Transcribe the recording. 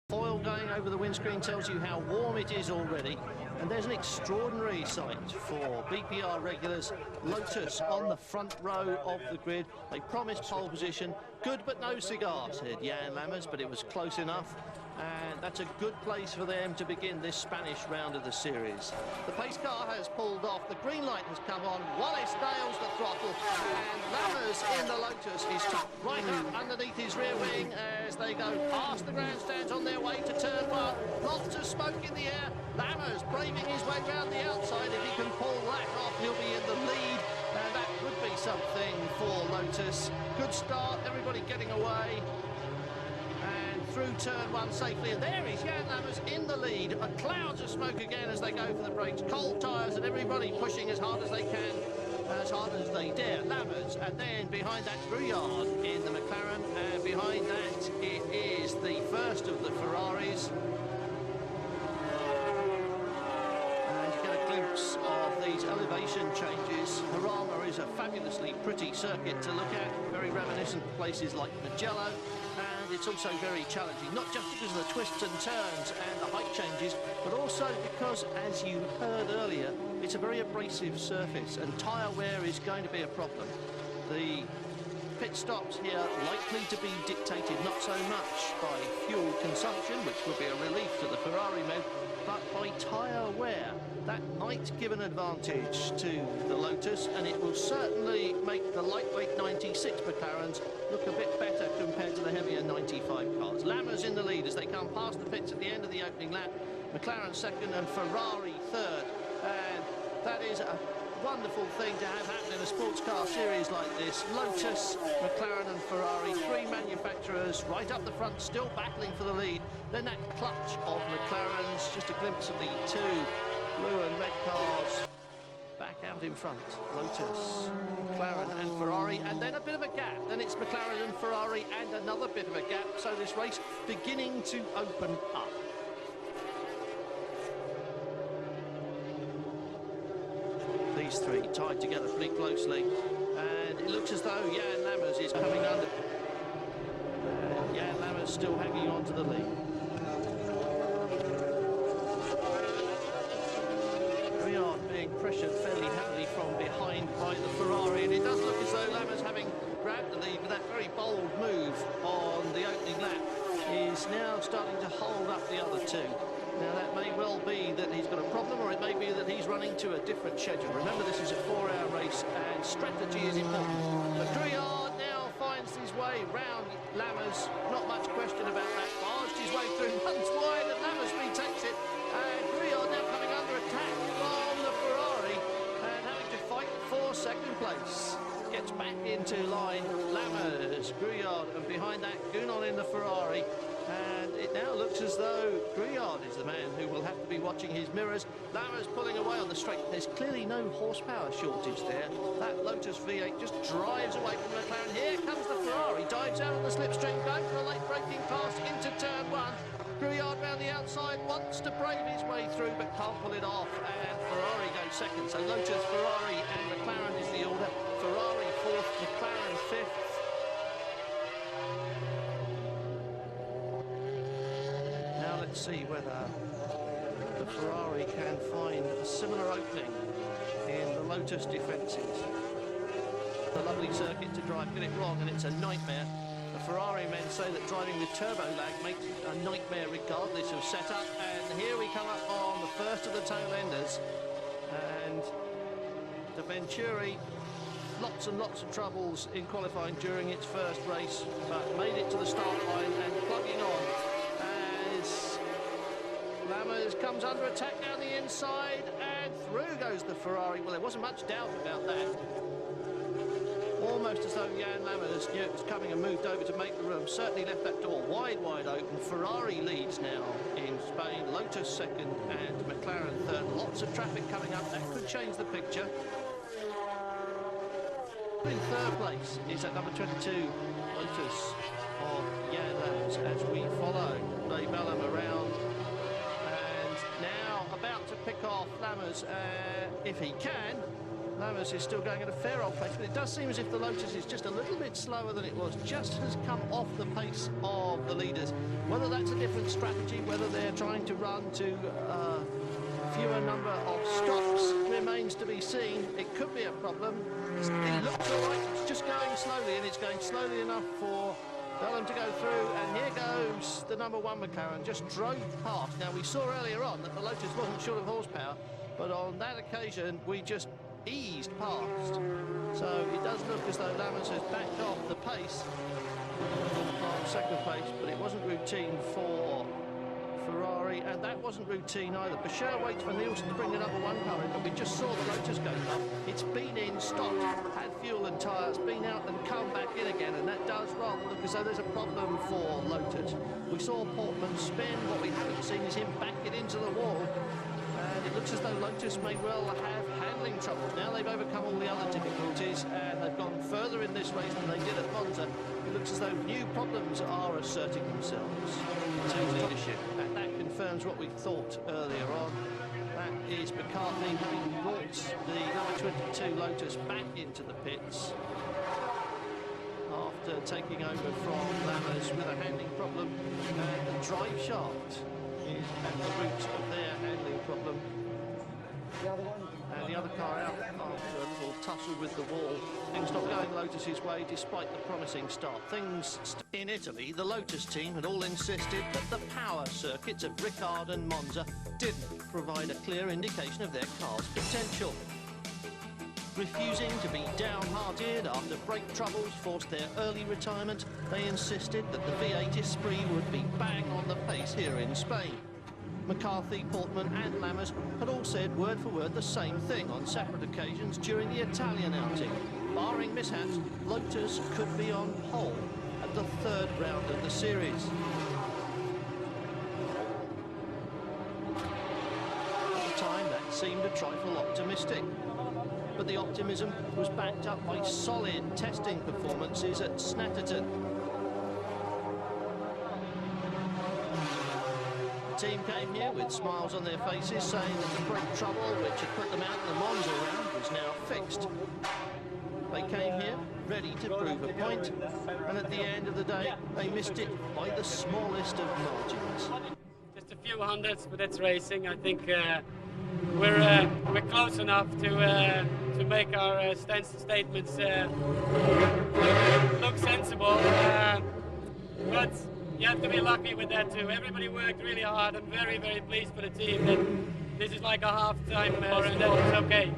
Foil going over the windscreen tells you how warm it is already, and there's an extraordinary sight for BPR regulars. Lotus on the front row of the grid. They promised pole position. Good but no cigar, said Jan Lammers, but it was close enough, and that's a good place for them to begin this Spanish round of the series. The pace car has pulled off, the green light has come on, Wallace nails the throttle, and Lammers in the Lotus is tucked right up underneath his rear wing as they go past the grandstands on their way to turn one. Lots of smoke in the air. Lammers braving his way round the outside. If he can pull that off, he'll be in the lead, and that would be something for Lotus. Good start, everybody getting away, and through turn one safely, and there is Jan Lammers in the lead. Clouds of smoke again as they go for the brakes. Cold tyres, and everybody pushing as hard as they can, as hard as they dare. Lammers, and then behind that, Gruyard in the McLaren, and behind that it is the first of the Ferraris. And you get a glimpse of these elevation changes. Jarama is a fabulously pretty circuit to look at, very reminiscent of places like Mugello, and it's also very challenging, not just because of the twists and turns and the height changes, but also because, as you heard earlier, it's a very abrasive surface, and tyre wear is going to be a problem. The pit stops here likely to be dictated not so much by fuel consumption, which would be a relief to the Ferrari men, but by tyre wear. That might give an advantage to the Lotus, and it will certainly make the lightweight 96 McLarens look a bit better compared to the heavier 95 cars. Lammers in the lead as they come past the pits at the end of the opening lap. McLaren second and Ferrari third, and that is a wonderful thing to have happen in a sports car series like this. Lotus, McLaren and Ferrari, three manufacturers right up the front, still battling for the lead. Then that clutch of McLarens, just a glimpse of the two blue and red cars back out in front. Lotus, McLaren and Ferrari, and then a bit of a gap. Then it's McLaren and Ferrari and another bit of a gap. So this race beginning to open up. These three tied together pretty closely, and it looks as though Jan Lammers is coming under. Jan Lammers still hanging on to the lead. Gruyard being pressured fairly heavily from behind by the Ferrari, and it does look as though Lammers, having grabbed the lead with that very bold move on the opening lap, is now starting to hold up the other two. Now that may well be that he's got a problem, or it may be that he's running to a different schedule. Remember, this is a 4-hour race and strategy is important. But Gruyard now finds his way round Lammers. Not much question about that. Barged his way through, runs wide, and Lammers retakes it. And Gruyard now coming under attack from the Ferrari and having to fight for second place. Gets back into line. Lammers, Gruyard, and behind that, Gunon in the Ferrari. And it now looks as though Gruyard is the man who will have to be watching his mirrors. Lammers pulling away on the straight. There's clearly no horsepower shortage there. That Lotus V8 just drives away from the McLaren. Here comes the Ferrari, dives out on the slipstream, going for a late braking pass into turn one. Gruyard round the outside, wants to brave his way through, but can't pull it off. And Ferrari goes second. So Lotus, Ferrari and McLaren is the order. Ferrari fourth, McLaren fifth. Let's see whether the Ferrari can find a similar opening in the Lotus defences. A lovely circuit to drive, get it wrong and it's a nightmare. The Ferrari men say that driving with turbo lag makes it a nightmare regardless of setup. And here we come up on the first of the tail enders, and the Venturi, lots and lots of troubles in qualifying during its first race, but made it to the start line and plugging on. Lammers comes under attack down the inside, and through goes the Ferrari. Well, there wasn't much doubt about that. Almost as though Jan Lammers knew it was coming and moved over to make the room. Certainly left that door wide open. Ferrari leads now in Spain. Lotus second and McLaren third. Lots of traffic coming up. That could change the picture. In third place is at number 22, Lotus of Jan Lammers, as we follow Ray Bellum around. Now about to pick off Lammers if he can, Lammers is still going at a fair old pace, but it does seem as if the Lotus is just a little bit slower than it was, just has come off the pace of the leaders. Whether that's a different strategy, whether they're trying to run to fewer number of stops remains to be seen. It could be a problem. It looks all right, it's just going slowly, and it's going slowly enough for Bellum to go through, and here goes the number 1 McLaren, just drove past. Now, we saw earlier on that the Lotus wasn't short of horsepower, but on that occasion we just eased past. So it does look as though Lammers has backed off the pace on second place, but it wasn't routine for Ferrari, and that wasn't routine either. Bashir waits for Nielsen to bring the number 1 car in, but we just saw the Lotus go up. It's been in, stopped, had fuel and tyres, been out and come back in again, and that does rather look as though there's a problem for Lotus. We saw Portman spin. What we haven't seen is him back it into the wall, and it looks as though Lotus may well have handling trouble. Now they've overcome all the other difficulties, and they've gone further in this race than they did at Monza. It looks as though new problems are asserting themselves to leadership, and that confirms what we thought earlier on. That is McCarthy having brought the number 22 Lotus back into the pits after taking over from Lammers with a handling problem, and the drive shaft is at the root of their handling problem. And the other car out after a little tussle with the wall. Things not going Lotus's way despite the promising start. In Italy, the Lotus team had all insisted that the power circuits of Ricard and Monza didn't provide a clear indication of their car's potential. Refusing to be downhearted after brake troubles forced their early retirement, they insisted that the V8 Esprit would be bang on the pace here in Spain. McCarthy, Portman and Lammers had all said word for word the same thing on separate occasions during the Italian outing. Barring mishaps, Lotus could be on pole at the 3rd round of the series. At the time, that seemed a trifle optimistic, but the optimism was backed up by solid testing performances at Snetterton. The team came here with smiles on their faces, saying that the brake trouble which had put them out in the Monza round was now fixed. They came here ready to prove a point, and at the end of the day they missed it by the smallest of margins. Just a few hundreds, but that's racing. I think we're close enough to make our statements look sensible, but you have to be lucky with that too. Everybody worked really hard. I'm very, very pleased for the team that this is like a half-time and that was okay.